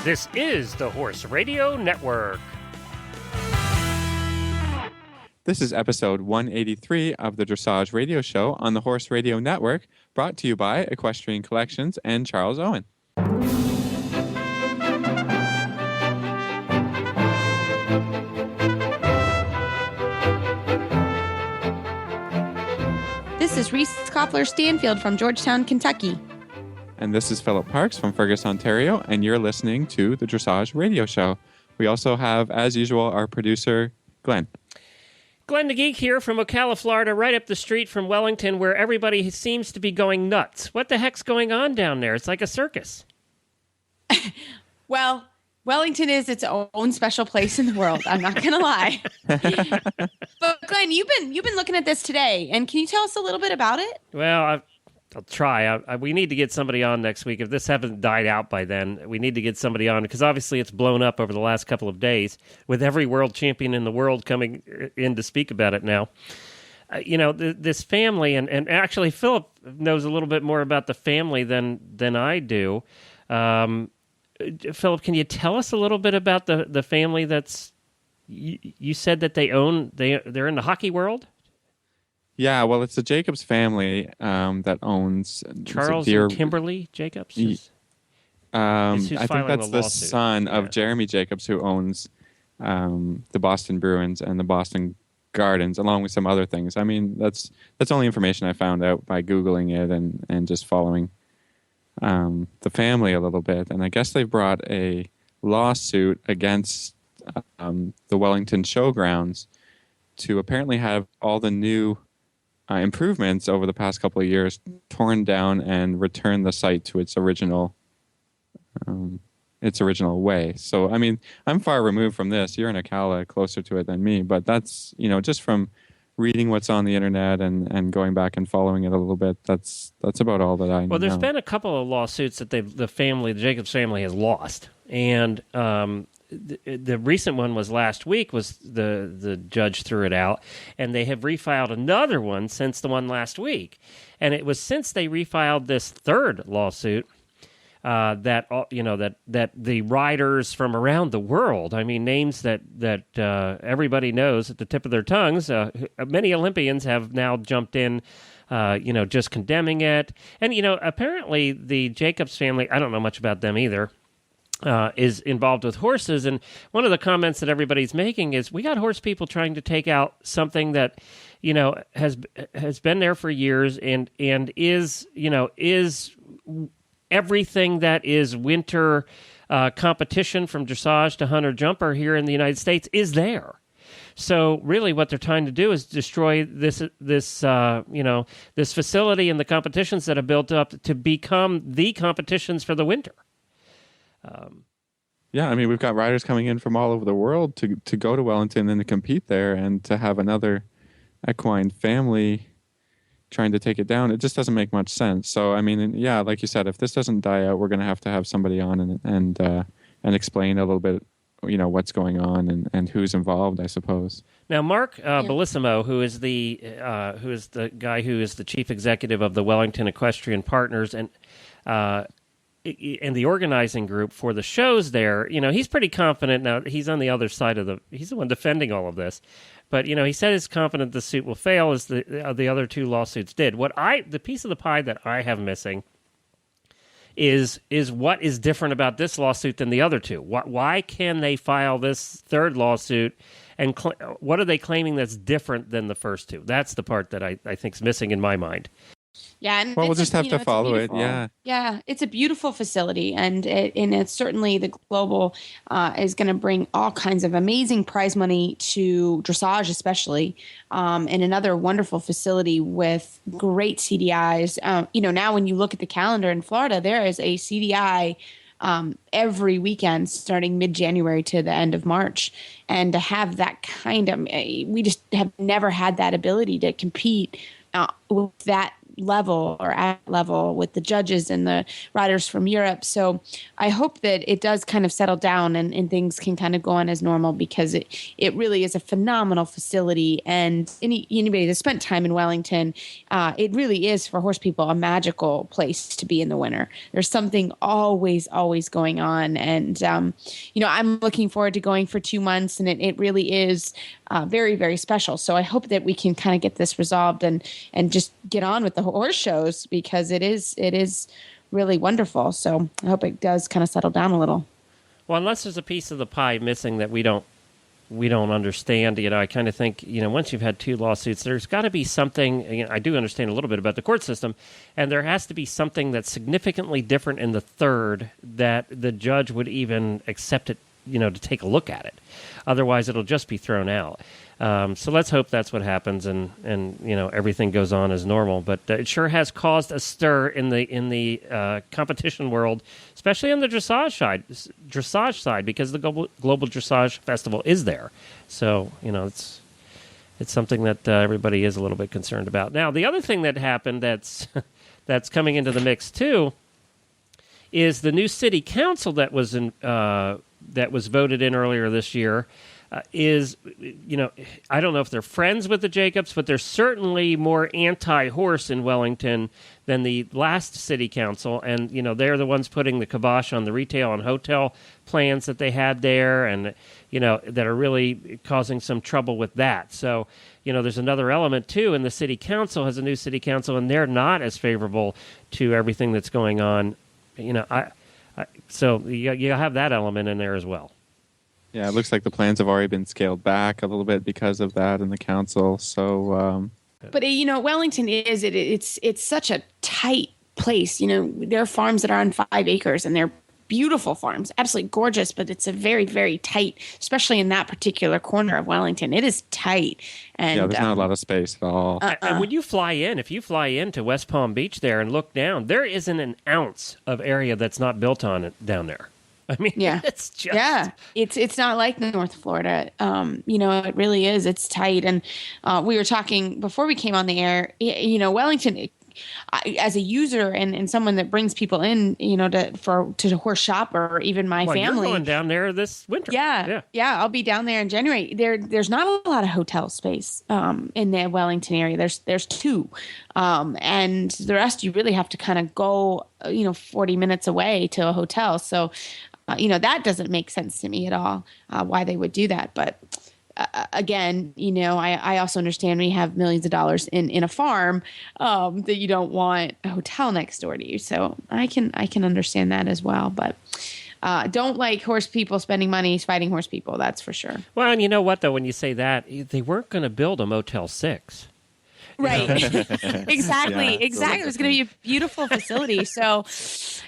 This is the Horse Radio Network. This is episode 183 of the Dressage Radio Show on the Horse Radio Network, brought to you by Equestrian Collections and Charles Owen. This is Reese Koffler-Stanfield from Georgetown, Kentucky. And this is Philip Parks from Fergus, Ontario, and you're listening to the Dressage Radio Show. We also have, as usual, our producer, Glenn. Glenn the Geek here from Ocala, Florida, right up the street from Wellington, where everybody seems to be going nuts. What the heck's going on down there? It's like a circus. Well, Wellington is its own special place in the world. I'm not going to lie. But Glenn, you've been looking at this today, and can you tell us a little bit about it? Well, I'll try. We need to get somebody on next week. If this hasn't died out by then, we need to get somebody on, because obviously it's blown up over the last couple of days with every world champion in the world coming in to speak about it now. This family, and actually Philip knows a little bit more about the family than I do. Philip, can you tell us a little bit about the family that's, you said that they're in the hockey world? Yeah, well, it's the Jacobs family that owns Charles and Kimberly Jacobs. I think that's the son of Jeremy Jacobs, who owns the Boston Bruins and the Boston Gardens, along with some other things. I mean, that's only information I found out by Googling it and just following the family a little bit. And I guess they brought a lawsuit against the Wellington Showgrounds to apparently have all the new improvements over the past couple of years torn down and return the site to its original way. So, I mean, I'm far removed from this. You're in Ocala, closer to it than me, but that's, just from reading what's on the internet and going back and following it a little bit, that's about all that I know. Well, there's been a couple of lawsuits that the Jacobs family has lost, and the recent one was last week. Was the judge threw it out, and they have refiled another one since the one last week, and it was since they refiled this third lawsuit that the riders from around the world, I mean, names that everybody knows at the tip of their tongues, many Olympians have now jumped in, just condemning it, and apparently the Jacobs family, I don't know much about them either, is involved with horses, and one of the comments that everybody's making is, we got horse people trying to take out something that has been there for years and is everything that is winter competition from dressage to hunter jumper here in the United States is there. So really, what they're trying to do is destroy this facility and the competitions that have built up to become the competitions for the winter. Yeah, I mean, we've got riders coming in from all over the world to go to Wellington and to compete there, and to have another equine family trying to take it down, it just doesn't make much sense. So, I mean, yeah, like you said, if this doesn't die out, we're going to have somebody on and explain a little bit, what's going on and who's involved, I suppose. Now, Mark Bellissimo, who is the guy who is the chief executive of the Wellington Equestrian Partners and the organizing group for the shows there, he's pretty confident. Now, he's on the other side he's the one defending all of this. But, he said he's confident the suit will fail, as the other two lawsuits did. The piece of the pie that I have missing is what is different about this lawsuit than the other two. Why can they file this third lawsuit, and what are they claiming that's different than the first two? That's the part that I think is missing in my mind. Yeah, and we'll just have to follow it. Yeah, it's a beautiful facility, and it's certainly the Global is going to bring all kinds of amazing prize money to dressage, especially, and another wonderful facility with great CDIs. Now when you look at the calendar in Florida, there is a CDI every weekend starting mid-January to the end of March, and to have that we just have never had that ability to compete with that level or at level with the judges and the riders from Europe. So I hope that it does kind of settle down and things can kind of go on as normal, because it really is a phenomenal facility. And anybody that spent time in Wellington, it really is, for horse people, a magical place to be in the winter. There's something always going on. And, I'm looking forward to going for 2 months, and it really is very, very special. So I hope that we can kind of get this resolved and just get on with the horse shows, because it is really wonderful. So I hope it does kind of settle down a little. Well, unless there's a piece of the pie missing that we don't understand, I kind of think, once you've had 2 lawsuits, there's got to be something. I do understand a little bit about the court system, and there has to be something that's significantly different in the third that the judge would even accept it, to take a look at it. Otherwise, it'll just be thrown out. So let's hope that's what happens, and everything goes on as normal. But it sure has caused a stir in the competition world, especially on the dressage side, because the Global Dressage Festival is there. So it's something that everybody is a little bit concerned about. Now, the other thing that happened that's coming into the mix too is the new city council that was voted in earlier this year. I don't know if they're friends with the Jacobs, but they're certainly more anti-horse in Wellington than the last city council. And, they're the ones putting the kibosh on the retail and hotel plans that they had there, and, that are really causing some trouble with that. So, there's another element, too, and the city council has a new city council, and they're not as favorable to everything that's going on. So you have that element in there as well. Yeah, it looks like the plans have already been scaled back a little bit because of that in the council. So, but Wellington it's such a tight place. There are farms that are on 5 acres, and they're beautiful farms, absolutely gorgeous. But it's a very, very tight, especially in that particular corner of Wellington. It is tight, and there's not a lot of space at all. And when you fly in, if you fly into West Palm Beach there and look down, there isn't an ounce of area that's not built on it down there. I mean, it's just... it's not like North Florida. It really is. It's tight. And we were talking before we came on the air, Wellington, as a user and someone that brings people in, to horse shop, or even my family. You're going down there this winter. Yeah. I'll be down there in January. There's not a lot of hotel space in the Wellington area. There's 2, and the rest you really have to kind of go 40 minutes away to a hotel. So that doesn't make sense to me at all, why they would do that. But again, I also understand when you have millions of dollars in a farm, that you don't want a hotel next door to you. So I can understand that as well. But don't like horse people spending money fighting horse people. That's for sure. Well, and you know what, though, when you say that, they weren't going to build a Motel 6. Right. Exactly. It was going to be a beautiful facility. So,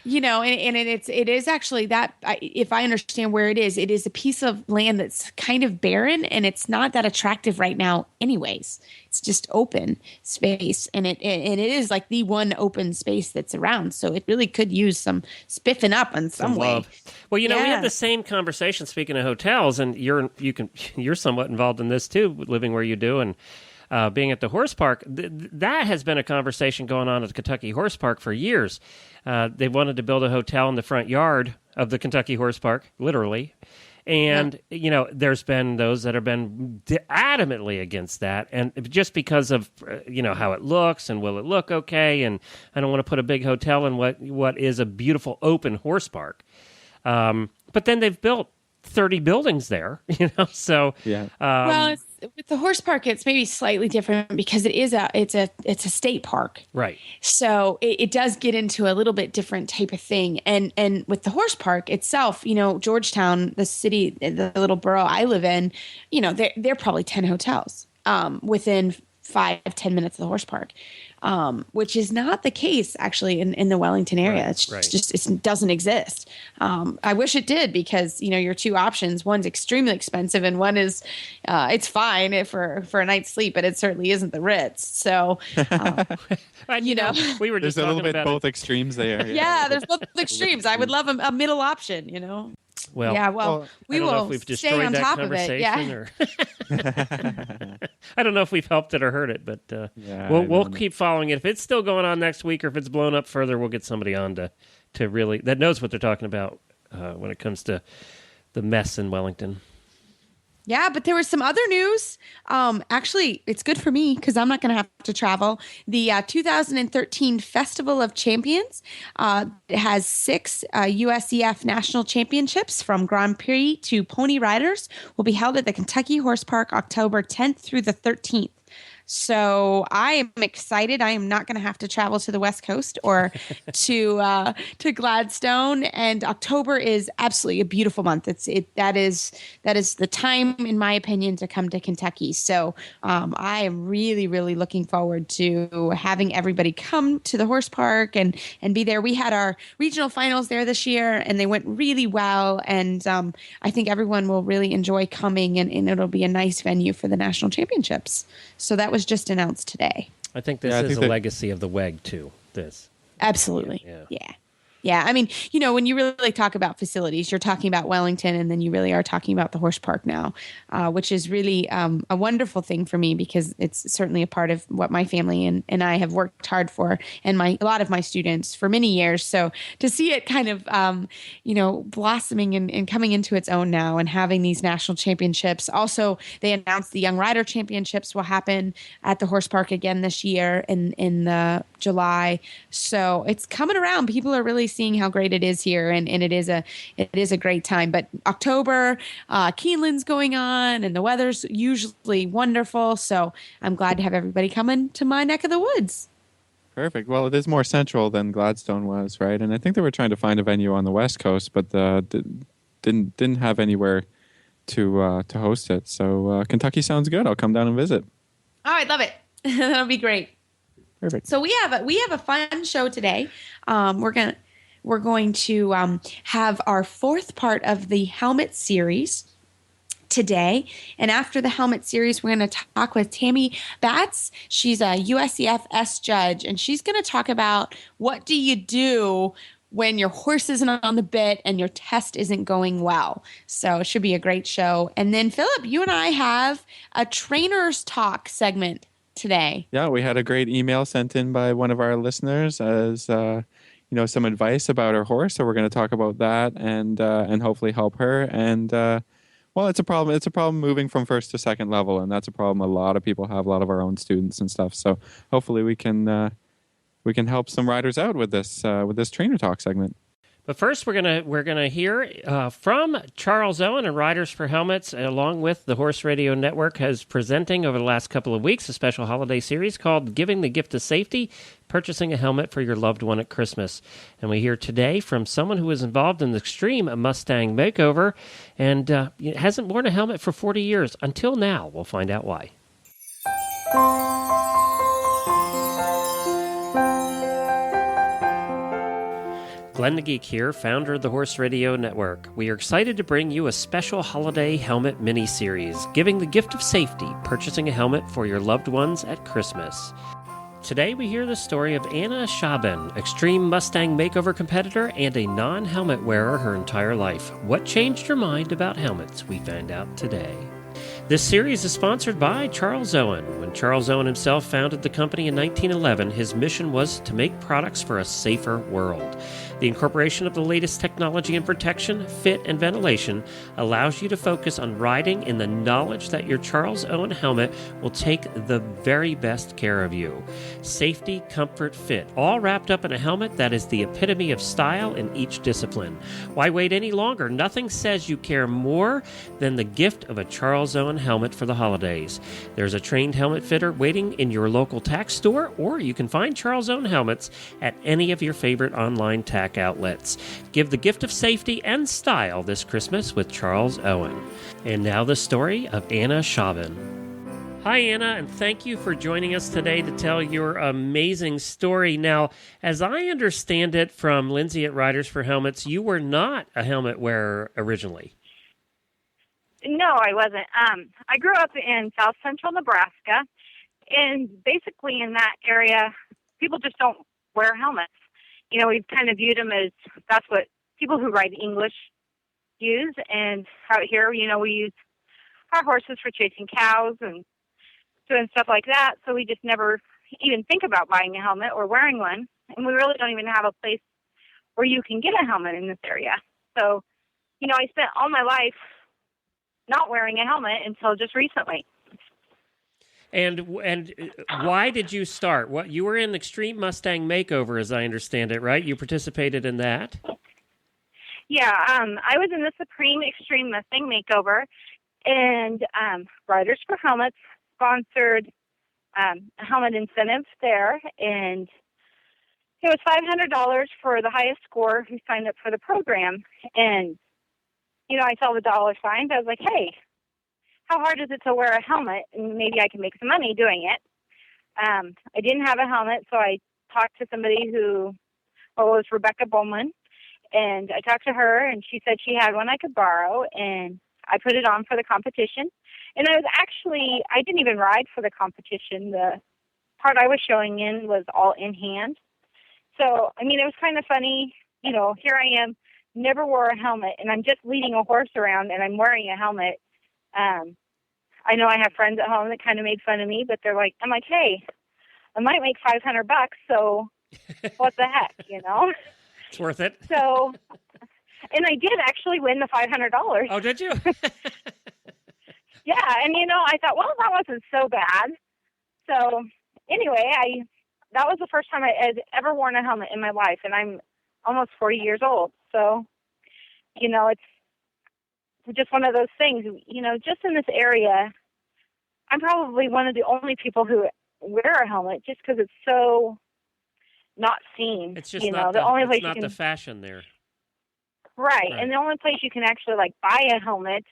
and it is actually that, if I understand where it is a piece of land that's kind of barren, and it's not that attractive right now anyways. It's just open space, and it is like the one open space that's around. So it really could use some spiffing up in some way. Love. Well, we had the same conversation, speaking of hotels, and you're somewhat involved in this too, living where you do, and being at the horse park. That has been a conversation going on at the Kentucky Horse Park for years. They wanted to build a hotel in the front yard of the Kentucky Horse Park, literally. And, there's been those that have been adamantly against that. And just because of, how it looks and will it look okay. And I don't want to put a big hotel in what is a beautiful open horse park. But then they've built 30 buildings there, so. Yeah. Well, with the horse park, it's maybe slightly different because it's a state park. Right. So it does get into a little bit different type of thing. And with the horse park itself, Georgetown, the city, the little borough I live in, there are probably 10 hotels within 5-10 minutes of the horse park. Which is not the case actually in the Wellington area. Right, it's just it doesn't exist. I wish it did, because your 2 options, one's extremely expensive and one is it's fine for a night's sleep, but it certainly isn't the Ritz. So we were just there's a little bit about both extremes there. Yeah, there's both extremes. I would love a middle option. Well, yeah, well, we will we've stay on top of it. Yeah. Or I don't know if we've helped it or hurt it, but we'll keep following it. If it's still going on next week, or if it's blown up further, we'll get somebody on to really that knows what they're talking about when it comes to the mess in Wellington. Yeah, but there was some other news. Actually, it's good for me because I'm not going to have to travel. The 2013 Festival of Champions has 6 USEF national championships from Grand Prix to Pony Riders will be held at the Kentucky Horse Park October 10th through the 13th. So I am excited. I am not going to have to travel to the West Coast or to Gladstone. And October is absolutely a beautiful month. That is the time, in my opinion, to come to Kentucky. So I am really, really looking forward to having everybody come to the horse park and be there. We had our regional finals there this year, and they went really well. And I think everyone will really enjoy coming, and it'll be a nice venue for the national championships. So that was just announced today. I think this is a legacy of the WEG too. This absolutely, yeah. I mean, when you really talk about facilities, you're talking about Wellington, and then you really are talking about the horse park now, which is really a wonderful thing for me because it's certainly a part of what my family and I have worked hard for, and a lot of my students for many years. So to see it kind of, blossoming and coming into its own now, and having these national championships. Also, they announced the Young Rider Championships will happen at the horse park again this year in the July. So it's coming around. People are really seeing how great it is here, and it is a great time. But October, Keeneland's going on, and the weather's usually wonderful. So I'm glad to have everybody coming to my neck of the woods. Perfect. Well, it is more central than Gladstone was, right? And I think they were trying to find a venue on the West Coast, but didn't have anywhere to host it. So Kentucky sounds good. I'll come down and visit. Oh, I'd love it. That'll be great. Perfect. So we have a fun show today. We're going to have our 4th part of the helmet series today. And after the helmet series, we're going to talk with Tammy Batts. She's a USEF S judge, and she's going to talk about what do you do when your horse isn't on the bit and your test isn't going well. So it should be a great show. And then, Philip, you and I have a trainer's talk segment today. Yeah, we had a great email sent in by one of our listeners as some advice about her horse. So we're going to talk about that and hopefully help her. And it's a problem. It's a problem moving from first to second level, and that's a problem a lot of people have. A lot of our own students and stuff. So hopefully we can help some riders out with this trainer talk segment. But first, we're gonna hear from Charles Owen and Riders for Helmets, along with the Horse Radio Network, has presenting over the last couple of weeks a special holiday series called "Giving the Gift of Safety: Purchasing a Helmet for Your Loved One at Christmas." And we hear today from someone who was involved in the extreme Mustang makeover and hasn't worn a helmet for 40 years until now. We'll find out why. Glenn the Geek here, founder of the Horse Radio Network. We are excited to bring you a special holiday helmet mini-series, Giving the Gift of Safety, Purchasing a Helmet for Your Loved Ones at Christmas. Today we hear the story of Anna Schaben, extreme Mustang makeover competitor and a non-helmet wearer her entire life. What changed her mind about helmets? We find out today. This series is sponsored by Charles Owen. When Charles Owen himself founded the company in 1911, his mission was to make products for a safer world. The incorporation of the latest technology in protection, fit, and ventilation allows you to focus on riding in the knowledge that your Charles Owen helmet will take the very best care of you. Safety, comfort, fit, all wrapped up in a helmet that is the epitome of style in each discipline. Why wait any longer? Nothing says you care more than the gift of a Charles Owen helmet for the holidays. There's a trained helmet fitter waiting in your local tack store, or you can find Charles Owen helmets at any of your favorite online tack outlets. Give the gift of safety and style this Christmas with Charles Owen. And now the story of Anna Schaben. Hi, Anna, and thank you for joining us today to tell your amazing story. Now, as I understand it from Lindsay at Riders for Helmets, you were not a helmet wearer originally. No, I wasn't. I grew up in south central Nebraska, and basically in that area, people just don't wear helmets. You know, we've kind of viewed them as that's what people who ride English use. And out here, we use our horses for chasing cows and doing stuff like that. So we just never even think about buying a helmet or wearing one. And we really don't even have a place where you can get a helmet in this area. So, I spent all my life not wearing a helmet until just recently. And why did you start? What you were in Extreme Mustang Makeover, as I understand it, right? You participated in that? Yeah, I was in the Supreme Extreme Mustang Makeover, and Riders for Helmets sponsored a helmet incentive there, and it was $500 for the highest score who signed up for the program. And, I saw the dollar signs. I was like, hey, how hard is it to wear a helmet? And maybe I can make some money doing it. I didn't have a helmet, so I talked to somebody who was Rebecca Bowman. And I talked to her, and she said she had one I could borrow, and I put it on for the competition. And I didn't even ride for the competition. The part I was showing in was all in hand. So, it was kind of funny. Here I am, never wore a helmet, and I'm just leading a horse around, and I'm wearing a helmet. I know I have friends at home that kind of made fun of me, but I'm like, hey, I might make $500, so what the heck, It's worth it. So, and I did actually win the $500. Oh, did you? Yeah, and I thought, well, that wasn't so bad. So, anyway, that was the first time I had ever worn a helmet in my life, and I'm almost 40 years old. So, it's just one of those things, just in this area, I'm probably one of the only people who wear a helmet just because it's so not seen. It's just not the fashion there. Right. And the only place you can actually buy a helmet,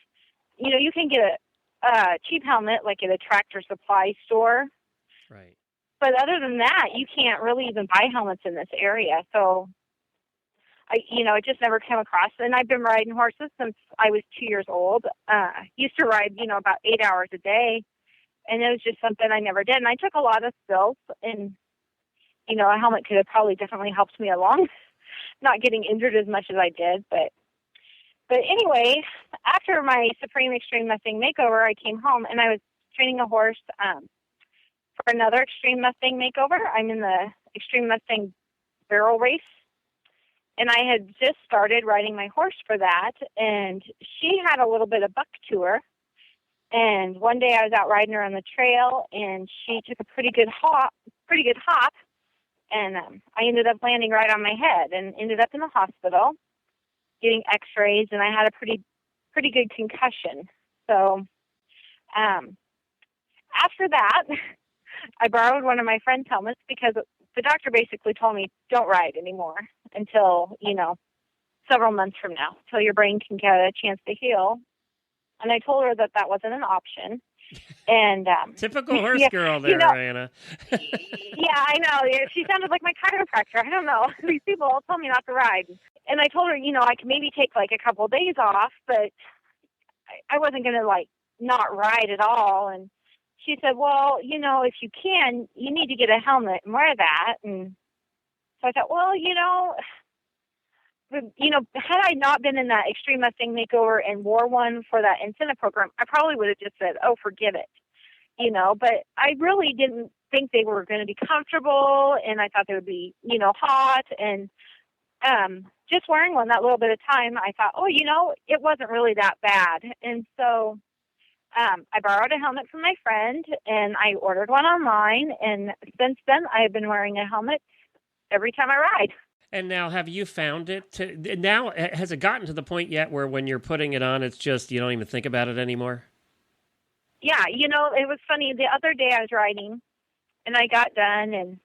you can get a cheap helmet like at a Tractor Supply store. Right. But other than that, you can't really even buy helmets in this area. So I just never came across it. And I've been riding horses since I was 2 years old. Used to ride, about 8 hours a day. And it was just something I never did. And I took a lot of spills. And, a helmet could have probably definitely helped me along, not getting injured as much as I did. But anyway, after my Supreme Extreme Mustang Makeover, I came home and I was training a horse for another Extreme Mustang Makeover. I'm in the Extreme Mustang Barrel Race. And I had just started riding my horse for that, and she had a little bit of buck to her. And one day I was out riding her on the trail, and she took a pretty good hop, and I ended up landing right on my head and ended up in the hospital getting x-rays, and I had a pretty good concussion. So after that, I borrowed one of my friend's helmets because the doctor basically told me, don't ride anymore until, several months from now, until your brain can get a chance to heal. And I told her that wasn't an option. And typical horse girl there, Anna. Yeah, I know. She sounded like my chiropractor. I don't know. These people all tell me not to ride. And I told her, I could maybe take a couple of days off, but I wasn't going to not ride at all. And she said, well, if you can, you need to get a helmet and wear that. And so I thought, well, had I not been in that Extreme Mustang Makeover and wore one for that incentive program, I probably would have just said, oh, forget it. But I really didn't think they were going to be comfortable, and I thought they would be, hot. And just wearing one that little bit of time, I thought, oh, it wasn't really that bad. And so I borrowed a helmet from my friend, and I ordered one online, and since then I've been wearing a helmet every time I ride. And now, have you found it now, has it gotten to the point yet where when you're putting it on, it's just, you don't even think about it anymore? Yeah, it was funny. The other day I was riding, and I got done, and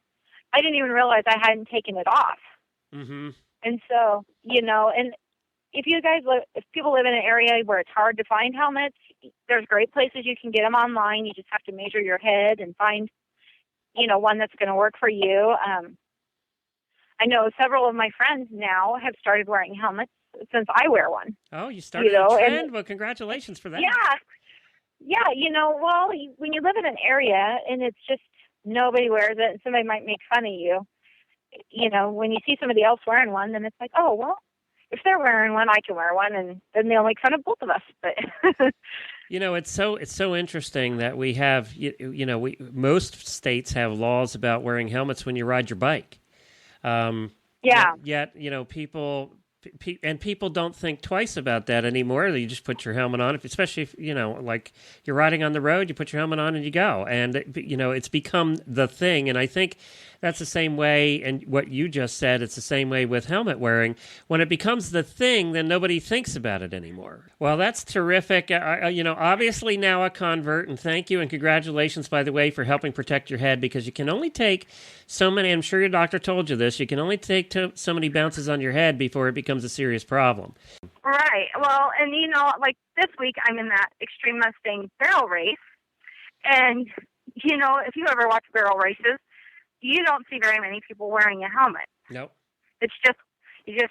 I didn't even realize I hadn't taken it off. Mm-hmm. And so, and if people live in an area where it's hard to find helmets, there's great places you can get them online. You just have to measure your head and find, one that's going to work for you. I know several of my friends now have started wearing helmets since I wear one. Oh, you started a trend? Well, congratulations for that. Yeah. Well, when you live in an area and it's just nobody wears it and somebody might make fun of you, when you see somebody else wearing one, then it's like, oh, well, if they're wearing one, I can wear one, and then they'll make fun of both of us. But it's so interesting that we have most states have laws about wearing helmets when you ride your bike. Yeah. Yet people don't think twice about that anymore. You just put your helmet on, especially if, like you're riding on the road, you put your helmet on and you go. And, it's become the thing. And I think that's the same way. And what you just said, it's the same way with helmet wearing. When it becomes the thing, then nobody thinks about it anymore. Well, that's terrific. Obviously now a convert, and thank you and congratulations, by the way, for helping protect your head, because you can only take so many, I'm sure your doctor told you this, you can only take so many bounces on your head before it becomes a serious problem. Right. Well, and like this week I'm in that Extreme Mustang barrel race. And, if you ever watch barrel races, you don't see very many people wearing a helmet. Nope. It's just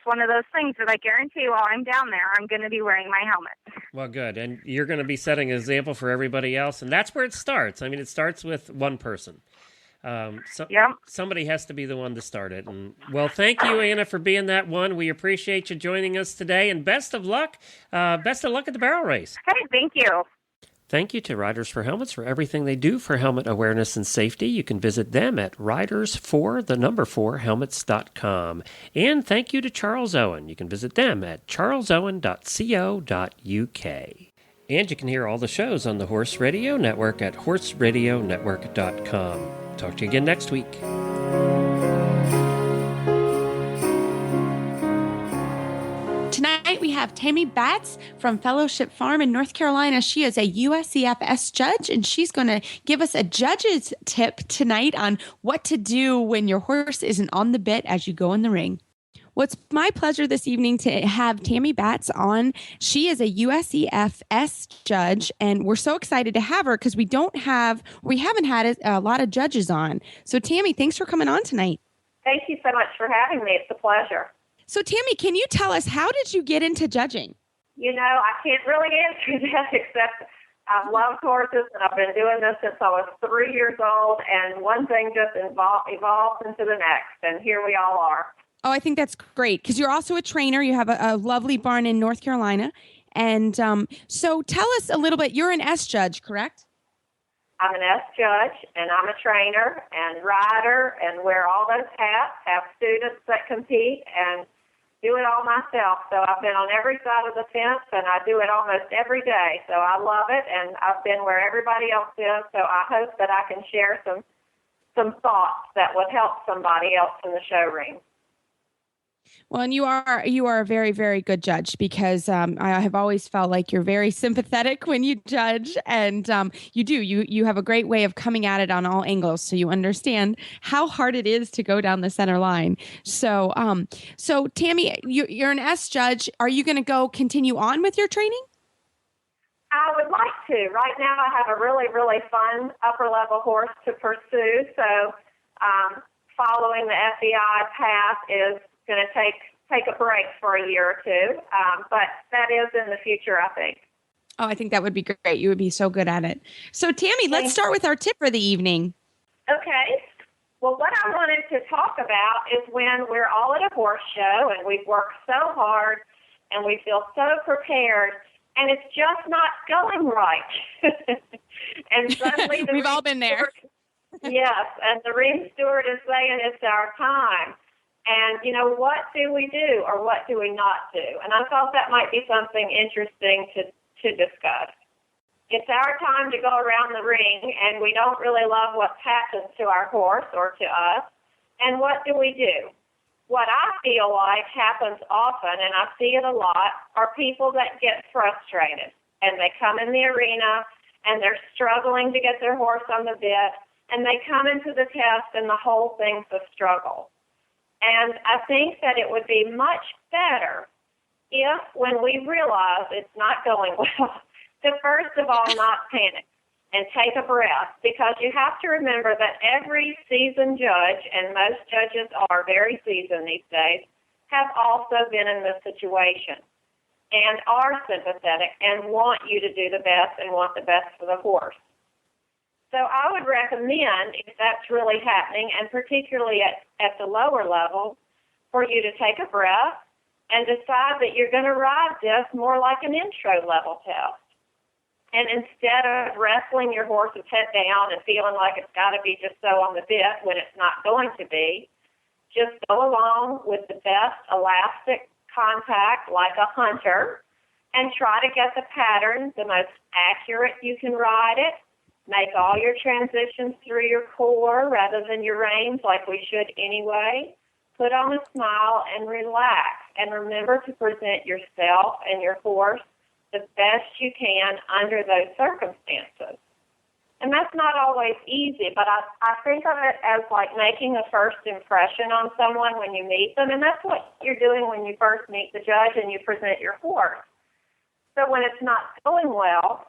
one of those things that I guarantee while I'm down there, I'm going to be wearing my helmet. Well, good. And you're going to be setting an example for everybody else. And that's where it starts. I mean, it starts with one person. Somebody has to be the one to start it. And well, thank you, Anna, for being that one. We appreciate you joining us today, and best of luck. Best of luck at the barrel race. Hey, thank you. Thank you to Riders for Helmets for everything they do for helmet awareness and safety. You can visit them at riders4helmets.com. And thank you to Charles Owen. You can visit them at charlesowen.co.uk. And you can hear all the shows on the Horse Radio Network at horseradionetwork.com. Talk to you again next week. Tonight we have Tammy Batts from Fellowship Farm in North Carolina. She is a USCFS judge, and she's going to give us a judge's tip tonight on what to do when your horse isn't on the bit as you go in the ring. Well, it's my pleasure this evening to have Tammy Batts on. She is a USCFS judge, and we're so excited to have her because we haven't had a lot of judges on. So, Tammy, thanks for coming on tonight. Thank you so much for having me. It's a pleasure. So, Tammy, can you tell us, how did you get into judging? I can't really answer that, except I love horses, and I've been doing this since I was 3 years old, and one thing just evolves into the next, and here we all are. Oh, I think that's great, because you're also a trainer. You have a lovely barn in North Carolina. And so tell us a little bit. You're an S judge, correct? I'm an S judge, and I'm a trainer and rider and wear all those hats, have students that compete, and do it all myself. So I've been on every side of the fence, and I do it almost every day. So I love it, and I've been where everybody else is. So I hope that I can share some thoughts that would help somebody else in the show ring. Well, and you are a very, very good judge, because I have always felt like you're very sympathetic when you judge, and you have a great way of coming at it on all angles, so you understand how hard it is to go down the center line. So Tammy, you're an S judge. Are you going to continue on with your training? I would like to. Right now, I have a really, really fun upper level horse to pursue. So following the FEI path is going to take a break for a year or two, but that is in the future, I think. Oh, I think that would be great. You would be so good at it. So, Tammy, let's start with our tip for the evening. Okay. Well, what I wanted to talk about is when we're all at a horse show and we've worked so hard and we feel so prepared, and it's just not going right. And suddenly we've all been there. Yes, and the ring steward is saying it's our time. And, what do we do or what do we not do? And I thought that might be something interesting to discuss. It's our time to go around the ring, and we don't really love what's happened to our horse or to us. And what do we do? What I feel like happens often, and I see it a lot, are people that get frustrated. And they come in the arena, and they're struggling to get their horse on the bit, and they come into the test, and the whole thing's a struggle. And I think that it would be much better if, when we realize it's not going well, to first of all not panic and take a breath, because you have to remember that every seasoned judge, and most judges are very seasoned these days, have also been in this situation and are sympathetic and want you to do the best and want the best for the horse. So I would recommend, if that's really happening, and particularly at the lower level, for you to take a breath and decide that you're going to ride this more like an intro level test. And instead of wrestling your horse's head down and feeling like it's got to be just so on the bit when it's not going to be, just go along with the best elastic contact like a hunter and try to get the pattern the most accurate you can ride it. Make all your transitions through your core rather than your reins like we should anyway. Put on a smile and relax. And remember to present yourself and your horse the best you can under those circumstances. And that's not always easy, but I think of it as like making a first impression on someone when you meet them, and that's what you're doing when you first meet the judge and you present your horse. So when it's not going well,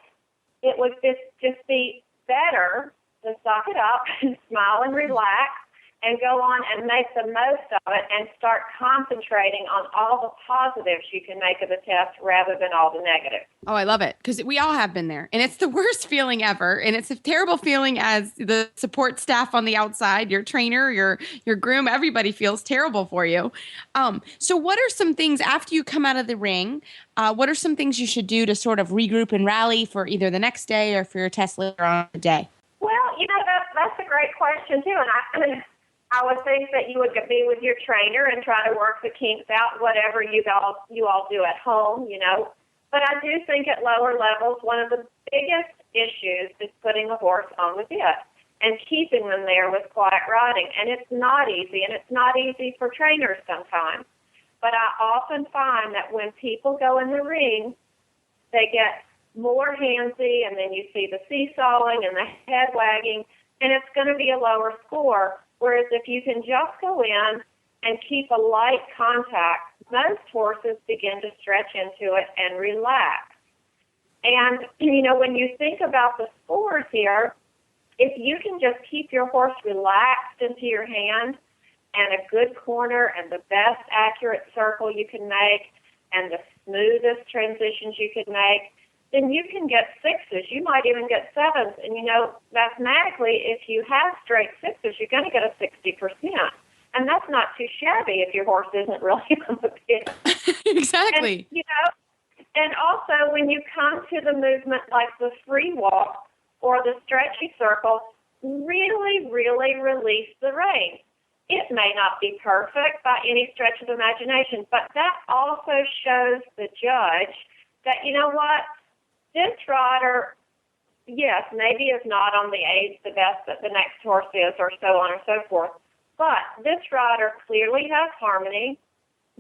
it would just be better to suck it up and smile and relax and go on and make the most of it and start concentrating on all the positives you can make of the test rather than all the negatives. Oh, I love it, because we all have been there. And it's the worst feeling ever. And it's a terrible feeling as the support staff on the outside, your trainer, your groom, everybody feels terrible for you. So what are some things after you come out of the ring? What are some things you should do to sort of regroup and rally for either the next day or for your test later on in the day? Well, that's a great question, too. And I would think that you would be with your trainer and try to work the kinks out, whatever you all do at home, But I do think at lower levels, one of the biggest issues is putting a horse on the bit and keeping them there with quiet riding. And it's not easy, and it's not easy for trainers sometimes. But I often find that when people go in the ring, they get more handsy, and then you see the seesawing and the head wagging, and it's going to be a lower score. Whereas if you can just go in and keep a light contact, most horses begin to stretch into it and relax. And, when you think about the scores here, if you can just keep your horse relaxed into your hand and a good corner and the best accurate circle you can make and the smoothest transitions you can make, then you can get sixes. You might even get sevens. And, mathematically, if you have straight sixes, you're going to get a 60%. And that's not too shabby if your horse isn't really on the bit. Exactly. And also when you come to the movement like the free walk or the stretchy circle, really, really release the rein. It may not be perfect by any stretch of imagination, but that also shows the judge that, this rider, yes, maybe is not on the age the best that the next horse is or so on and so forth, but this rider clearly has harmony.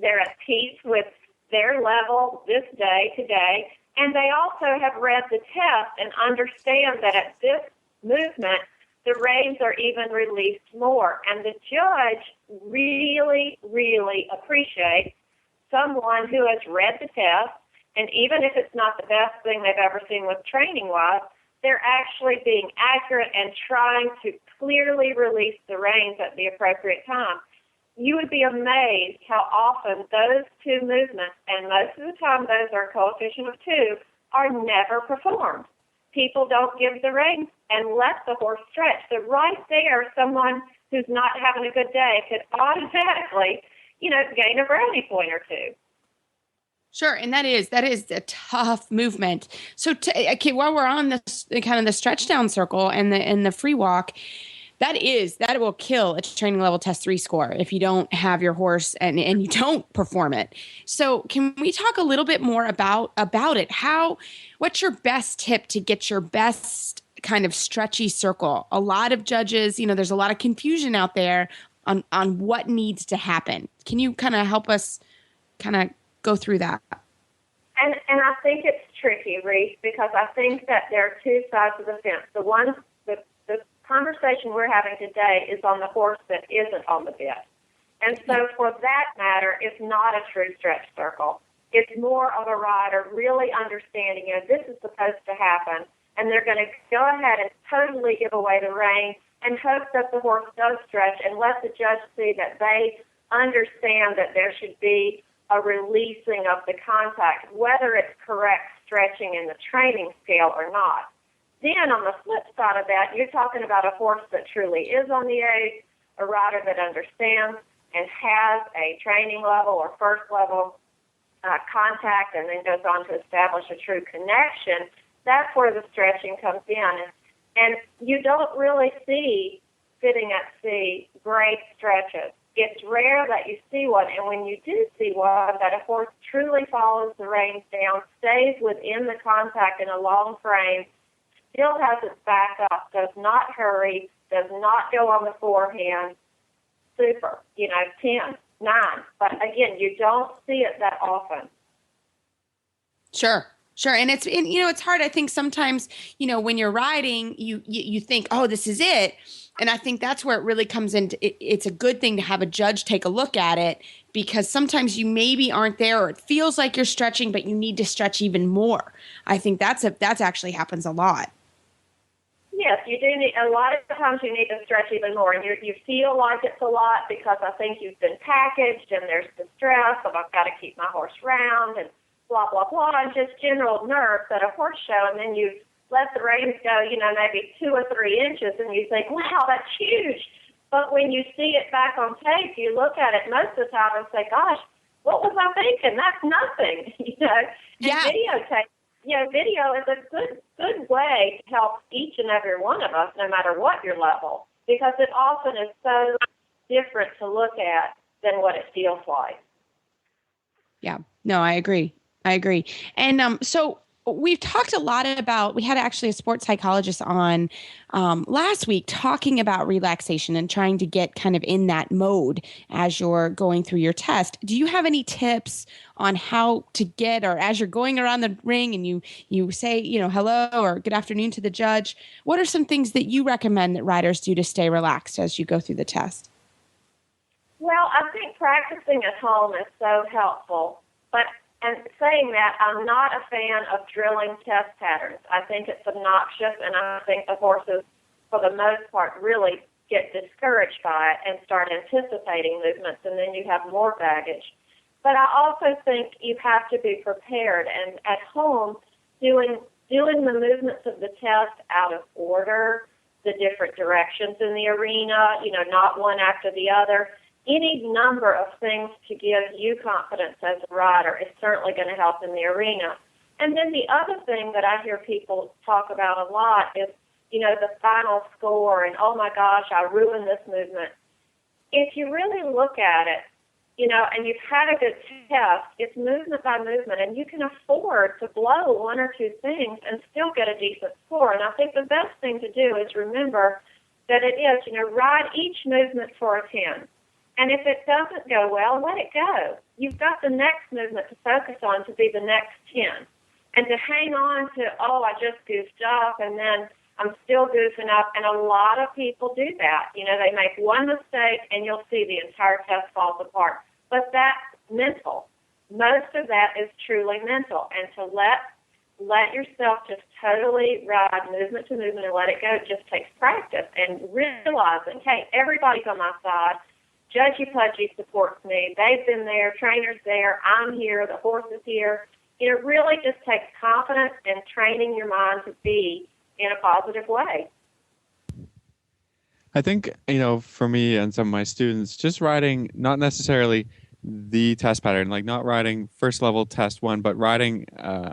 They're at peace with their level this day, today, and they also have read the test and understand that at this movement, the reins are even released more. And the judge really, really appreciates someone who has read the test. And even if it's not the best thing they've ever seen with training-wise, they're actually being accurate and trying to clearly release the reins at the appropriate time. You would be amazed how often those two movements, and most of the time those are a coefficient of 2, are never performed. People don't give the reins and let the horse stretch. So right there, someone who's not having a good day could automatically, gain a brownie point or two. Sure, and that is a tough movement. So, while we're on this kind of the stretch down circle and the free walk, that will kill a training level test 3 score if you don't have your horse and you don't perform it. So, can we talk a little bit more about it? What's your best tip to get your best kind of stretchy circle? A lot of judges, there's a lot of confusion out there on what needs to happen. Can you kind of help us kind of go through that? And I think it's tricky, Reese, because I think that there are two sides of the fence. The conversation we're having today is on the horse that isn't on the bit. And so for that matter, it's not a true stretch circle. It's more of a rider really understanding, this is supposed to happen, and they're going to go ahead and totally give away the rein and hope that the horse does stretch and let the judge see that they understand that there should be a releasing of the contact, whether it's correct stretching in the training scale or not. Then on the flip side of that, you're talking about a horse that truly is on the age, a rider that understands and has a training level or first level contact and then goes on to establish a true connection, that's where the stretching comes in. And you don't really see, sitting at sea, great stretches. It's rare that you see one, and when you do see one, that a horse truly follows the reins down, stays within the contact in a long frame, still has its back up, does not hurry, does not go on the forehand. Super, 10, 9. But again, you don't see it that often. Sure. And it's hard. I think sometimes, when you're riding, you think, oh, this is it. And I think that's where it really comes into it's a good thing to have a judge take a look at it, because sometimes you maybe aren't there, or it feels like you're stretching, but you need to stretch even more. I think that's actually happens a lot. Yes, you do need, a lot of times you need to stretch even more, and you feel like it's a lot because I think you've been packaged and there's the stress of I've got to keep my horse round and blah, blah, blah, and just general nerves at a horse show, and then you let the reins go, maybe 2 or 3 inches, and you think, wow, that's huge. But when you see it back on tape, you look at it most of the time and say, gosh, what was I thinking? That's nothing, Yeah. Video is a good way to help each and every one of us, no matter what your level, because it often is so different to look at than what it feels like. Yeah, no, I agree. And so we've talked a lot about, we had actually a sports psychologist on last week talking about relaxation and trying to get kind of in that mode as you're going through your test. Do you have any tips on how to get, or as you're going around the ring and you say, hello or good afternoon to the judge, what are some things that you recommend that riders do to stay relaxed as you go through the test? Well, I think practicing at home is so helpful, and saying that, I'm not a fan of drilling test patterns. I think it's obnoxious, and I think the horses, for the most part, really get discouraged by it and start anticipating movements, and then you have more baggage. But I also think you have to be prepared, and at home, doing the movements of the test out of order, the different directions in the arena, not one after the other. Any number of things to give you confidence as a rider is certainly going to help in the arena. And then the other thing that I hear people talk about a lot is, the final score and, oh my gosh, I ruined this movement. If you really look at it, and you've had a good test, it's movement by movement, and you can afford to blow 1 or 2 things and still get a decent score. And I think the best thing to do is remember that it is, ride each movement for a 10. And if it doesn't go well, let it go. You've got the next movement to focus on to be the next 10. And to hang on to, oh, I just goofed up, and then I'm still goofing up. And a lot of people do that. They make one mistake, and you'll see the entire test falls apart. But that's mental. Most of that is truly mental. And to let yourself just totally ride movement to movement and let it go just takes practice and realizing, hey, everybody's on my side. Judgy Pudgy supports me. They've been there. Trainer's there. I'm here. The horse is here. It really just takes confidence and training your mind to be in a positive way. I think, for me and some of my students, just riding not necessarily the test pattern, like not riding first level test 1, but riding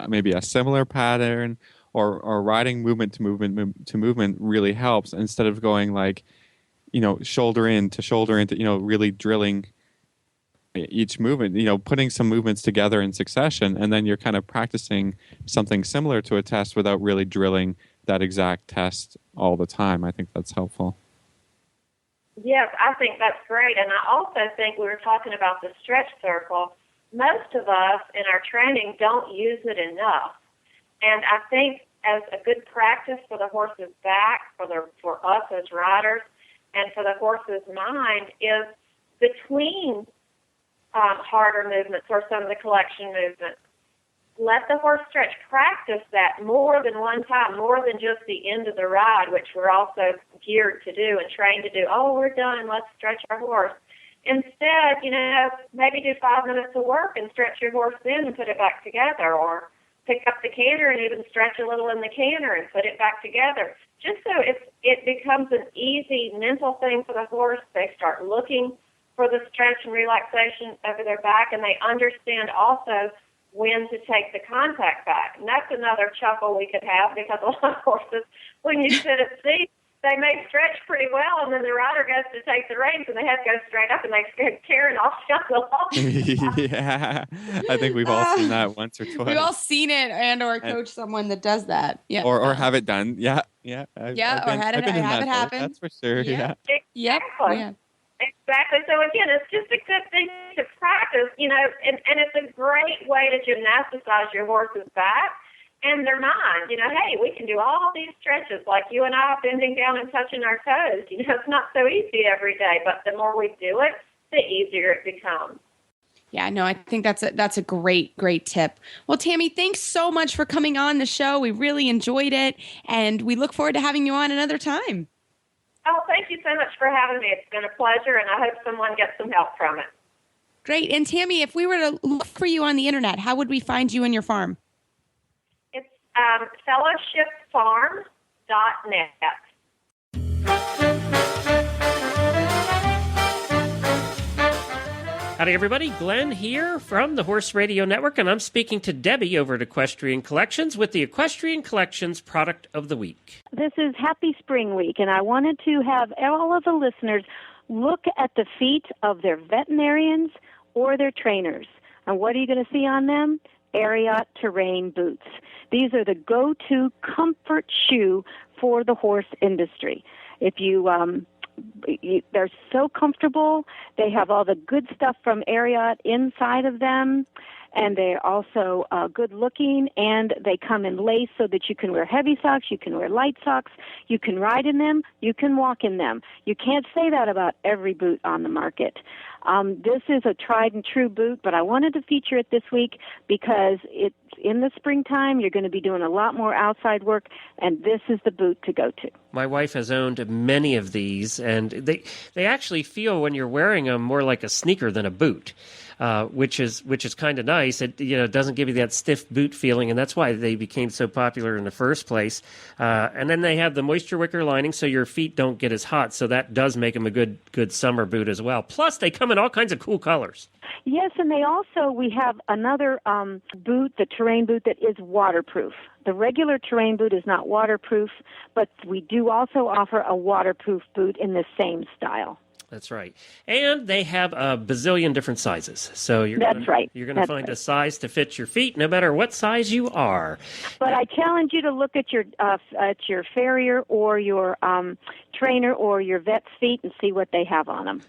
maybe a similar pattern or riding movement to movement really helps, instead of going like, shoulder into shoulder into, really drilling each movement, putting some movements together in succession, and then you're kind of practicing something similar to a test without really drilling that exact test all the time. I think that's helpful. Yes, I think that's great. And I also think we were talking about the stretch circle. Most of us in our training don't use it enough. And I think as a good practice for the horse's back, for us as riders, and for the horse's mind, is between harder movements or some of the collection movements. Let the horse stretch. Practice that more than one time, more than just the end of the ride, which we're also geared to do and trained to do. Oh, we're done. Let's stretch our horse. Instead, maybe do 5 minutes of work and stretch your horse in and put it back together, or pick up the canter and even stretch a little in the canter and put it back together. Just so it becomes an easy mental thing for the horse. They start looking for the stretch and relaxation over their back, and they understand also when to take the contact back. And that's another chuckle we could have, because a lot of horses, when you sit at sea, they may stretch pretty well, and then the rider goes to take the reins, and the head goes straight up, and they start tearing off the Yeah, I think we've all seen that once or twice. We've all seen it, or coach someone that does that. Yeah, or have it done. Yeah. I've been have it happen. That's for sure. Yeah. Exactly. Yeah. Exactly. So again, it's just a good thing to practice, and it's a great way to gymnasticize your horse's back and their mind. Hey, we can do all these stretches like you and I, bending down and touching our toes. It's not so easy every day, but the more we do it, the easier it becomes. Yeah, no, I think that's a great tip. Well, Tammy, thanks so much for coming on the show. We really enjoyed it, and we look forward to having you on another time. Oh, thank you so much for having me. It's been a pleasure, and I hope someone gets some help from it. Great. And Tammy, if we were to look for you on the internet, how would we find you and your farm? It's fellowshipfarm.net. Howdy, everybody. Glenn here from the Horse Radio Network, and I'm speaking to Debbie over at Equestrian Collections with the Equestrian Collections Product of the Week. This is Happy Spring Week, and I wanted to have all of the listeners look at the feet of their veterinarians or their trainers. And what are you going to see on them? Ariat terrain boots. These are the go-to comfort shoe for the horse industry. If they're so comfortable. They have all the good stuff from Ariat inside of them, and they're also good looking, and they come in lace so that you can wear heavy socks, you can wear light socks, you can ride in them, you can walk in them. You can't say that about every boot on the market. This is a tried and true boot, but I wanted to feature it this week because it's in the springtime. You're going to be doing a lot more outside work, and this is the boot to go to. My wife has owned many of these, and they actually feel when you're wearing them more like a sneaker than a boot, which is kind of nice. It doesn't give you that stiff boot feeling, and that's why they became so popular in the first place. And then they have the moisture wicker lining, so your feet don't get as hot. So that does make them a good summer boot as well. Plus, they come in all kinds of cool colors. Yes, and we have another boot, the terrain boot, that is waterproof. The regular terrain boot is not waterproof, but we do also offer a waterproof boot in the same style. That's right. And they have a bazillion different sizes. So you're going to find a size to fit your feet, no matter what size you are. But I challenge you to look at your farrier or your trainer or your vet's feet and see what they have on them.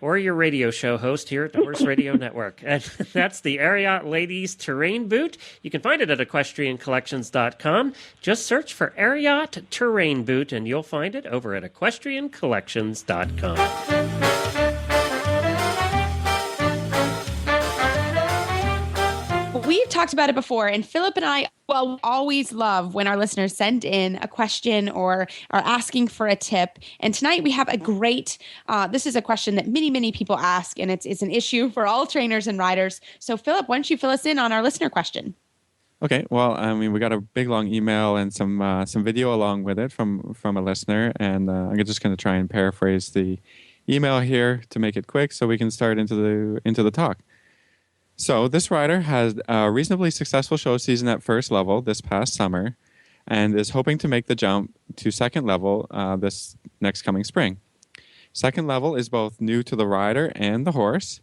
or your radio show host here at the Horse Radio Network. And that's the Ariat Ladies Terrain Boot. You can find it at equestriancollections.com. Just search for Ariat Terrain Boot, and you'll find it over at equestriancollections.com. We've talked about it before, and Philip and I always love when our listeners send in a question or are asking for a tip. And tonight we have a great, this is a question that many people ask, and it's an issue for all trainers and riders. So Philip, why don't you fill us in on our listener question? Okay, well, we got a big long email and some video along with it from a listener, and I'm just going to try and paraphrase the email here to make it quick so we can start into the talk. So this rider has a reasonably successful show season at first level this past summer and is hoping to make the jump to second level this next coming spring. Second level is both new to the rider and the horse,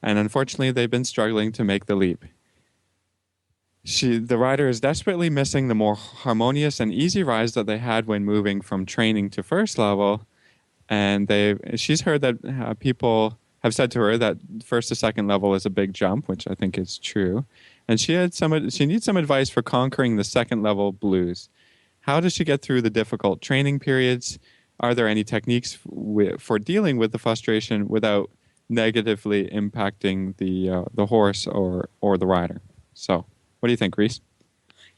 and unfortunately they've been struggling to make the leap. The rider is desperately missing the more harmonious and easy rides that they had when moving from training to first level, and she's heard that people have said to her that first to second level is a big jump, which I think is true. And she needs some advice for conquering the second level blues. How does she get through the difficult training periods? Are there any techniques for dealing with the frustration without negatively impacting the horse or the rider? So, what do you think, Reese?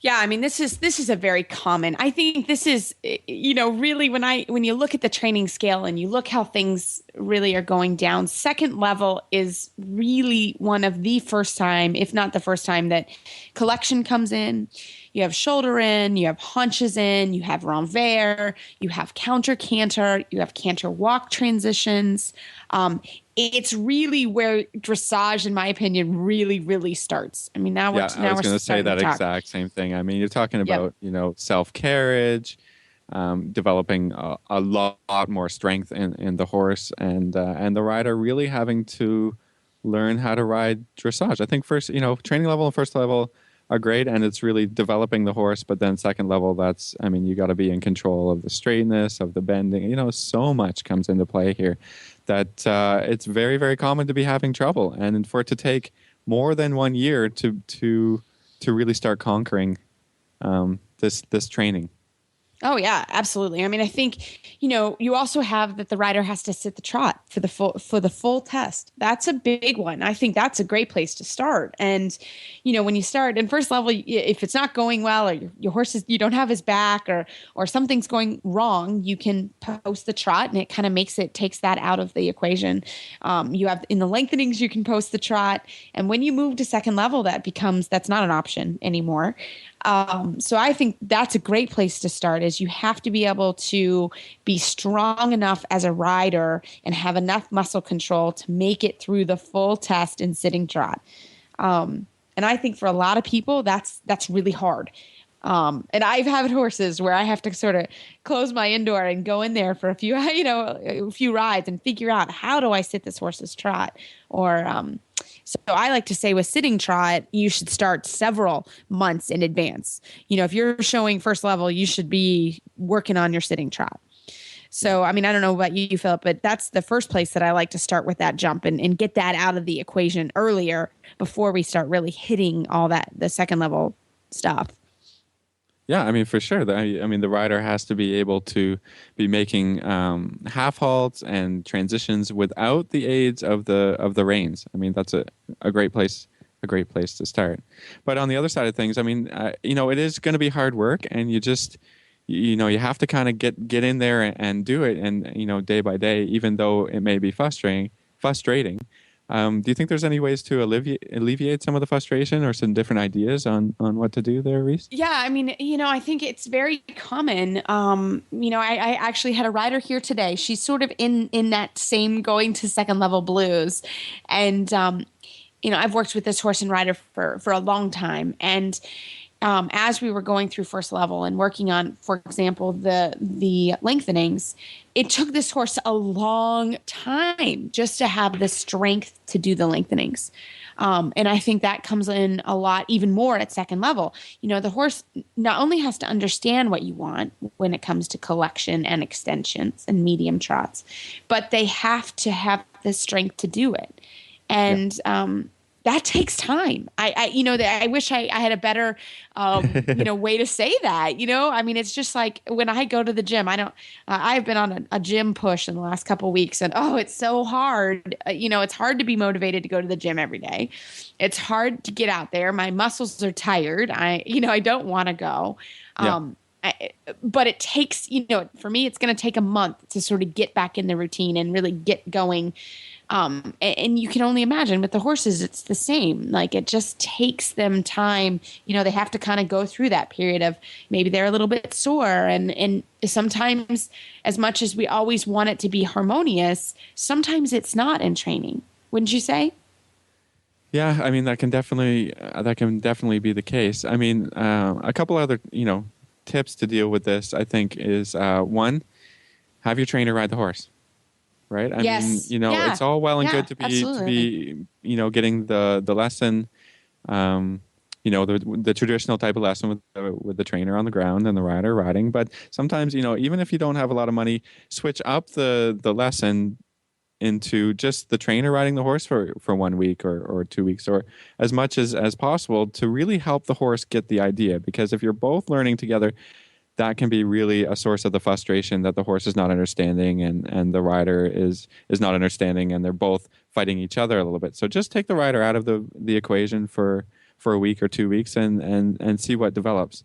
Yeah, I mean, this is a very common. I think this is, really when you look at the training scale and you look how things really are going down, second level is really one of the first time, if not the first time, that collection comes in. you have shoulder in, you have haunches in, you have renvers, you have counter canter, you have canter walk transitions. It's really where dressage, in my opinion, really, really starts. I mean, I was going to say that exact same thing. I mean, you're talking about, self-carriage, developing a lot more strength in the horse, and the rider really having to learn how to ride dressage. I think first, training level and first level are great, and it's really developing the horse. But then second level, you got to be in control of the straightness, of the bending. So much comes into play here that it's very, very common to be having trouble, and for it to take more than 1 year to really start conquering this training. Oh yeah, absolutely. I mean, I think, you also have that the rider has to sit the trot for the full test. That's a big one. I think that's a great place to start. And, when you start in first level, if it's not going well, or your horse you don't have his back, or something's going wrong, you can post the trot, and it kind of takes that out of the equation. You have in the lengthenings, you can post the trot. And when you move to second level, that's not an option anymore. So I think that's a great place to start, is you have to be able to be strong enough as a rider and have enough muscle control to make it through the full test in sitting trot. And I think for a lot of people, that's really hard. And I've had horses where I have to sort of close my indoor and go in there for a few rides and figure out, how do I sit this horse's trot? So I like to say with sitting trot, you should start several months in advance. If you're showing first level, you should be working on your sitting trot. So, I mean, I don't know about you, Philip, but that's the first place that I like to start with that jump and get that out of the equation earlier before we start really hitting all the second level stuff. Yeah, I mean, for sure. The rider has to be able to be making half halts and transitions without the aids of the reins. I mean, that's a great place to start. But on the other side of things, I mean, it is going to be hard work, and you just, you have to kind of get in there and do it, and day by day, even though it may be frustrating. Do you think there's any ways to alleviate some of the frustration, or some different ideas on what to do there, Reese? Yeah, I mean, I think it's very common. I actually had a rider here today. She's sort of in that same going to second level blues. And, I've worked with this horse and rider for a long time. And as we were going through first level and working on, for example, the lengthenings, it took this horse a long time just to have the strength to do the lengthenings. And I think that comes in a lot, even more at second level. The horse not only has to understand what you want when it comes to collection and extensions and medium trots, but they have to have the strength to do it. And, that takes time. I wish I had a better, way to say that, I mean, it's just like when I go to the gym, I've been on a gym push in the last couple of weeks, and it's so hard. It's hard to be motivated to go to the gym every day. It's hard to get out there. My muscles are tired. I don't want to go. But it takes, for me, it's going to take a month to sort of get back in the routine and really get going. And you can only imagine with the horses, it's the same. Like, it just takes them time. They have to kind of go through that period of maybe they're a little bit sore. And sometimes, as much as we always want it to be harmonious, sometimes it's not in training. Wouldn't you say? Yeah, I mean, that can definitely be the case. I mean, a couple other, tips to deal with this, I think, is one, have your trainer ride the horse. Right. I mean, it's all well and good to be getting the lesson, the traditional type of lesson with the trainer on the ground and the rider riding. But sometimes, even if you don't have a lot of money, switch up the lesson into just the trainer riding the horse for 1 week or 2 weeks, or as much as possible, to really help the horse get the idea. Because if you're both learning together, that can be really a source of the frustration that the horse is not understanding and the rider is not understanding, and they're both fighting each other a little bit. So just take the rider out of the equation for a week or 2 weeks and see what develops.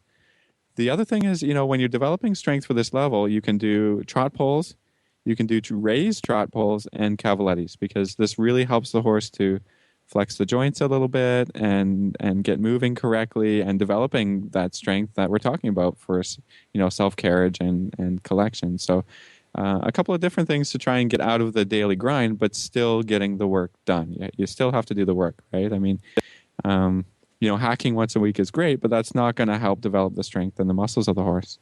The other thing is, when you're developing strength for this level, you can do trot poles, you can do raised trot poles and cavalettis, because this really helps the horse to flex the joints a little bit and get moving correctly and developing that strength that we're talking about for, self-carriage and collection. So a couple of different things to try and get out of the daily grind, but still getting the work done. You still have to do the work, right? I mean, hacking once a week is great, but that's not going to help develop the strength and the muscles of the horse.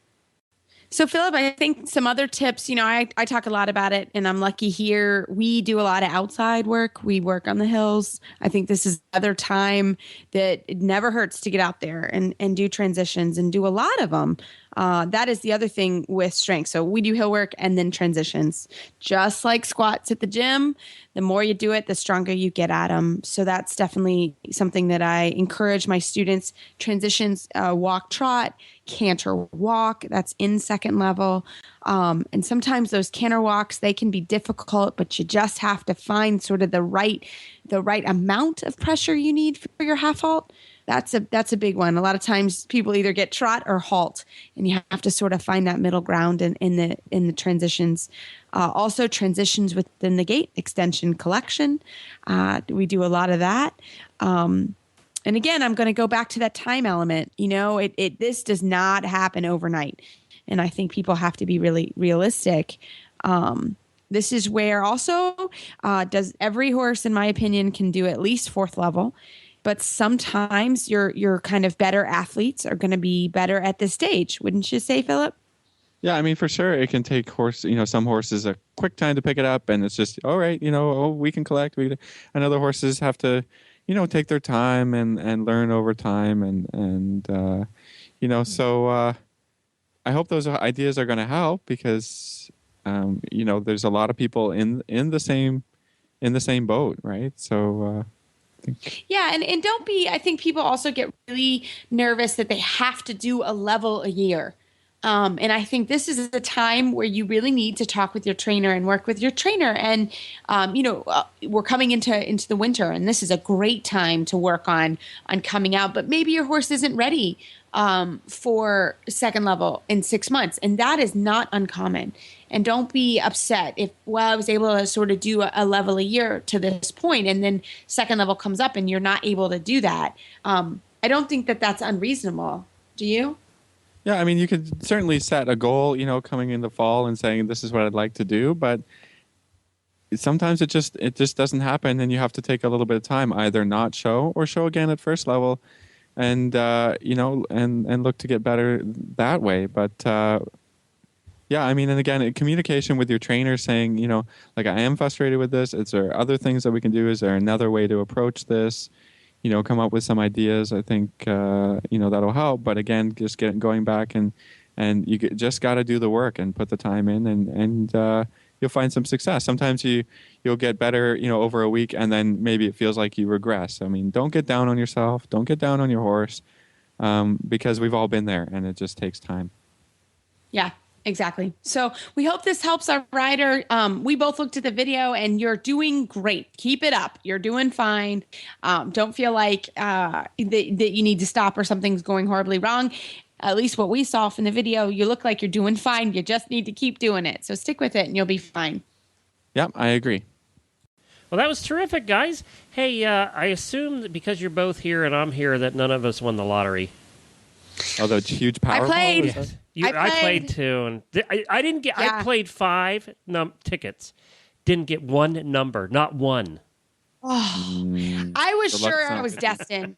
So, Philip, I think some other tips, I talk a lot about it, and I'm lucky here. We do a lot of outside work. We work on the hills. I think this is another time that it never hurts to get out there and do transitions and do a lot of them. That is the other thing with strength. So we do hill work and then transitions. Just like squats at the gym, the more you do it, the stronger you get at them. So that's definitely something that I encourage my students. Transitions, walk, trot, canter, walk. That's in second level. And sometimes those canter walks, they can be difficult, but you just have to find sort of the right amount of pressure you need for your half halt. That's a big one. A lot of times people either get trot or halt, and you have to sort of find that middle ground in the transitions. Also transitions within the gait, extension, collection. We do a lot of that. And again, I'm going to go back to that time element. This does not happen overnight. And I think people have to be really realistic. This is where also does every horse, in my opinion, can do at least fourth level. But sometimes your kind of better athletes are going to be better at this stage. Wouldn't you say, Philip? Yeah, I mean, for sure, it can take some horses a quick time to pick it up, and it's just, all right, we can collect. And other horses have to, take their time and learn over time. So I hope those ideas are going to help because, there's a lot of people in the same boat, right? So, yeah, and don't be, I think people also get really nervous that they have to do a level a year. And I think this is a time where you really need to talk with your trainer and work with your trainer. And, we're coming into the winter, and this is a great time to work on coming out. But maybe your horse isn't ready for second level in 6 months. And that is not uncommon. And don't be upset if, I was able to sort of do a level a year to this point, and then second level comes up and you're not able to do that. I don't think that that's unreasonable. Do you? Yeah, I mean, you could certainly set a goal, coming in the fall and saying, this is what I'd like to do. But sometimes it just doesn't happen, and you have to take a little bit of time, either not show or show again at first level and, and look to get better that way. But, yeah, I mean, and again, communication with your trainer saying, I am frustrated with this. Is there other things that we can do? Is there another way to approach this? Come up with some ideas. I think, that'll help. But again, just going back and you just got to do the work and put the time in and you'll find some success. Sometimes you'll get better, over a week, and then maybe it feels like you regress. I mean, don't get down on yourself. Don't get down on your horse because we've all been there and it just takes time. Yeah. Exactly. So we hope this helps our rider. We both looked at the video and you're doing great. Keep it up. You're doing fine. Don't feel like that you need to stop or something's going horribly wrong. At least what we saw from the video, you look like you're doing fine. You just need to keep doing it. So stick with it and you'll be fine. Yep, I agree. Well, that was terrific, guys. Hey, I assume that because you're both here and I'm here that none of us won the lottery. Although huge Powerball. I played. I played too, and I didn't get. Yeah. I played 5 tickets, didn't get one number, not one. Oh, I was sure I was destined.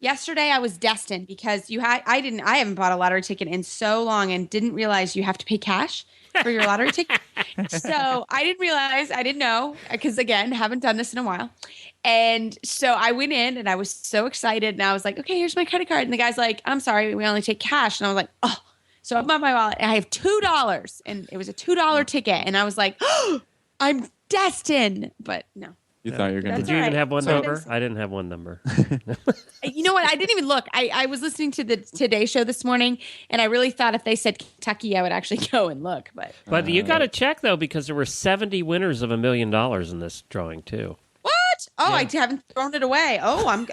Yesterday, I was destined because I haven't bought a lottery ticket in so long, and didn't realize you have to pay cash for your lottery ticket. So I didn't know because again, haven't done this in a while. And so I went in and I was so excited and I was like, okay, here's my credit card. And the guy's like, I'm sorry, we only take cash. And I was like, oh. So I opened up my wallet and I have $2 and it was a $2 ticket. And I was like, oh, I'm destined. But no. You thought you were going to. Did you even have one number? I didn't have one number. You know what? I didn't even look. I was listening to the Today Show this morning, and I really thought if they said Kentucky, I would actually go and look. But you got to check, though, because there were 70 winners of $1 million in this drawing, too. What? Oh, yeah. I haven't thrown it away. I'm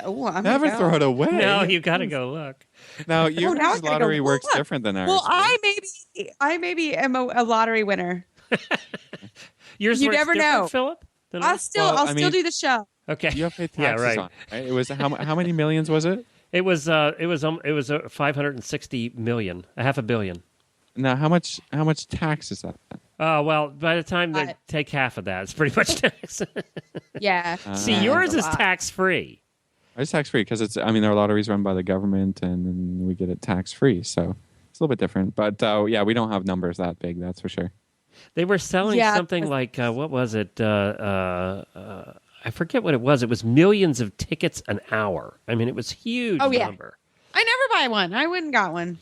never throw it away. No, you got to go look. Now, your lottery works different than ours. Well, I maybe am a lottery winner. Yours you never know, Philip? I'll still do the show. Okay. You have paid taxes on it, right? It was how many millions was it? It was 560 million, $500 million. Now, how much tax is that? Well, by the time they take half of that, it's pretty much tax. Yeah. See, yours is tax-free. It's tax-free because there are lotteries run by the government, and we get it tax-free, so it's a little bit different. But we don't have numbers that big, that's for sure. They were selling something like what was it? I forget what it was. It was millions of tickets an hour. I mean, it was a huge number. I never buy one. I wouldn't got one.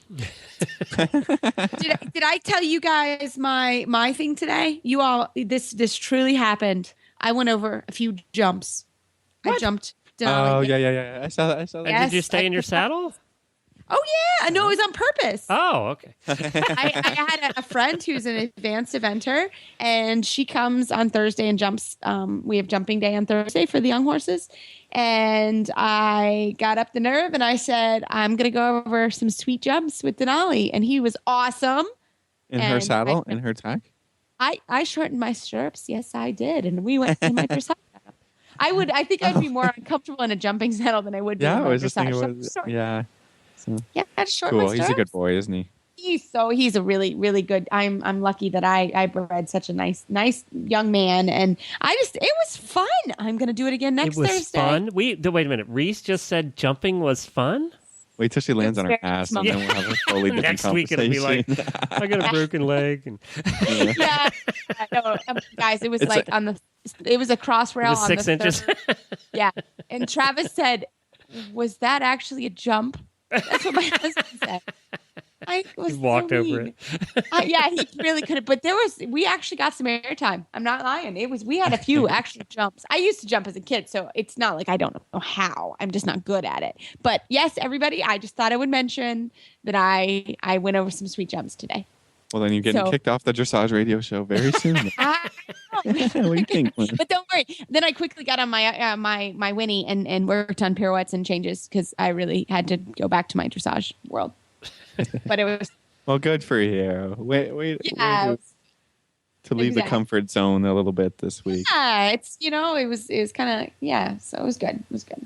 Did I tell you guys my thing today? You all, this truly happened. I went over a few jumps. What? I jumped. Oh yeah. I saw that. And did you stay in your saddle? Oh yeah, no, it was on purpose. Oh, okay. I had a friend who's an advanced eventer, and she comes on Thursday and jumps. We have jumping day on Thursday for the young horses, and I got up the nerve and I said, I'm going to go over some sweet jumps with Denali, and he was awesome. In her saddle, in her tack. I shortened my stirrups. Yes, I did, and we went to my dressage. I think I'd be more uncomfortable in a jumping saddle than I would be in my dressage. Yeah. So, yeah, I had to shorten cool. my stirrups. He's a good boy, isn't he? He's a really, really good. I'm lucky that I bred such a nice young man, and it was fun. I'm gonna do it again next Thursday. It was fun. Wait a minute. Reese just said jumping was fun. Wait till she lands on her ass, and then we'll have a totally different next week it'll be like, I got a broken leg, and guys, it was it was a cross rail on 6 inches. Yeah, and Travis said, "Was that actually a jump?" That's what my husband said. He walked over it. Yeah, he really could have. But we actually got some airtime. I'm not lying. We had a few actual jumps. I used to jump as a kid, so it's not like I don't know how. I'm just not good at it. But yes, everybody, I just thought I would mention that I went over some sweet jumps today. Well, then you're getting kicked off the Dressage radio show very soon. What do you think? But don't worry. Then I quickly got on my Winnie and worked on pirouettes and changes because I really had to go back to my dressage world. But it was well, good for you. Wait to leave the comfort zone a little bit this week. Yeah, it was kind of so it was good. It was good.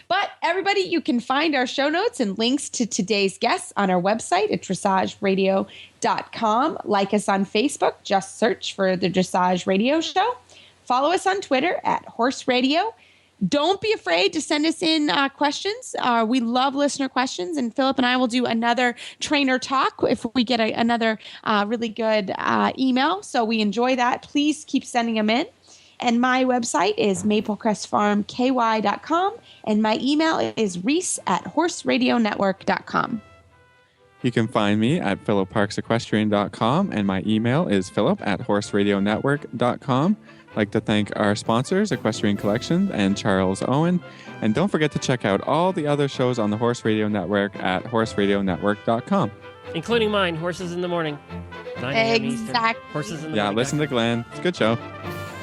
But everybody, you can find our show notes and links to today's guests on our website at dressageradio.com. Like us on Facebook. Just search for the Dressage Radio Show. Follow us on Twitter at Horse Radio. Don't be afraid to send us in questions. We love listener questions, and Philip and I will do another trainer talk if we get another really good email. So we enjoy that. Please keep sending them in. And my website is maplecrestfarmky.com, and my email is reese@horseradionetwork.com. You can find me at philipparksequestrian.com, and my email is philip@horseradionetwork.com. I'd like to thank our sponsors, Equestrian Collections and Charles Owen. And don't forget to check out all the other shows on the Horse Radio Network at horseradionetwork.com. Including mine, Horses in the Morning. 9 a.m. Eastern. Horses in the Morning. Yeah, listen to Glenn. It's a good show.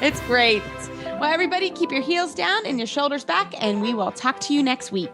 It's great. Well, everybody, keep your heels down and your shoulders back, and we will talk to you next week.